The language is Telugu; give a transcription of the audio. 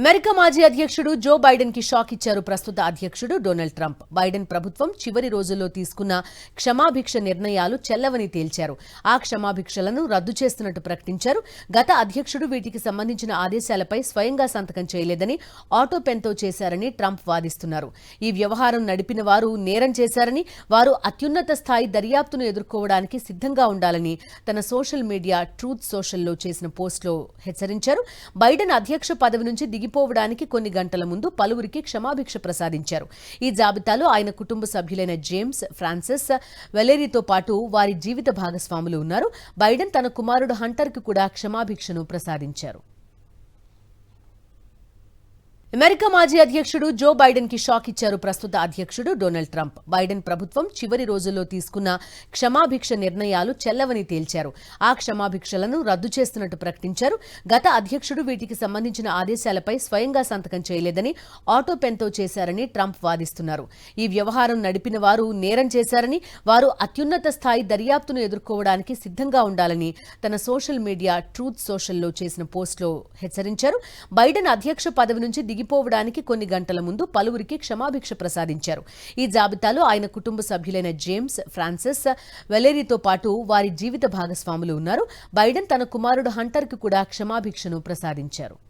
అమెరికా మాజీ అధ్యక్షుడు జో బైడెన్ కి షాక్ ఇచ్చారు ప్రస్తుత అధ్యక్షుడు డొనాల్డ్ ట్రంప్. బైడెన్ ప్రభుత్వం చివరి రోజుల్లో తీసుకున్న క్షమాభిక్ష నిర్ణయాలు చెల్లవని తేల్చారు. ఆ క్షమాభిక్షలను రద్దు చేస్తున్నట్టు ప్రకటించారు. గత అధ్యక్షుడు వీటికి సంబంధించిన ఆదేశాలపై స్వయంగా సంతకం చేయలేదని, ఆటో పెన్తో చేశారని ట్రంప్ వాదిస్తున్నారు. ఈ వ్యవహారం నడిపిన వారు నేరం చేశారని, వారు అత్యున్నత స్థాయి దర్యాప్తును ఎదుర్కోవడానికి సిద్ధంగా ఉండాలని తన సోషల్ మీడియా ట్రూత్ సోషల్లో చేసిన పోస్టులో హెచ్చరించారు. బైడెన్ అధ్యక్ష పదవి నుంచి దిగిపోవడానికి కొన్ని గంటల ముందు పలువురికి క్షమాభిక్ష ప్రసాదించారు. ఈ జాబితాలో ఆయన కుటుంబ సభ్యులైన జేమ్స్, ఫ్రాన్సిస్, వెలెరీతో పాటు వారి జీవిత భాగస్వాములు ఉన్నారు. బైడెన్ తన కుమారుడు హంటర్కు కూడా క్షమాభిక్షను ప్రసాదించారు. అమెరికా మాజీ అధ్యక్షుడు జో బైడెన్ కి షాక్ ఇచ్చారు ప్రస్తుత అధ్యక్షుడు డొనాల్డ్ ట్రంప్. బైడెన్ ప్రభుత్వం చివరి రోజుల్లో తీసుకున్న క్షమాభిక్ష నిర్ణయాలు చెల్లవని తేల్చారు. ఆ క్షమాభిక్షలను రద్దు చేస్తున్నట్టు ప్రకటించారు. గత అధ్యక్షుడు వీటికి సంబంధించిన ఆదేశాలపై స్వయంగా సంతకం చేయలేదని, ఆటో పెన్తో చేశారని ట్రంప్ వాదిస్తున్నారు. ఈ వ్యవహారం నడిపిన వారు నేరం చేశారని, వారు అత్యున్నత స్థాయి దర్యాప్తును ఎదుర్కోవడానికి సిద్ధంగా ఉండాలని తన సోషల్ మీడియా ట్రూత్ సోషల్లో చేసిన పోస్టులో హెచ్చరించారు. బైడెన్ అధ్యక్ష పదవి నుంచి దిగిపోవడానికి కొన్ని గంటల ముందు పలువురికి క్షమాభిక్ష ప్రసాదించారు. ఈ జాబితాలో ఆయన కుటుంబ సభ్యులైన జేమ్స్, ఫ్రాన్సిస్, వెలెరీతో పాటు వారి జీవిత భాగస్వాములు ఉన్నారు. బైడెన్ తన కుమారుడు హంటర్కు కూడా క్షమాభిక్షను ప్రసాదించారు.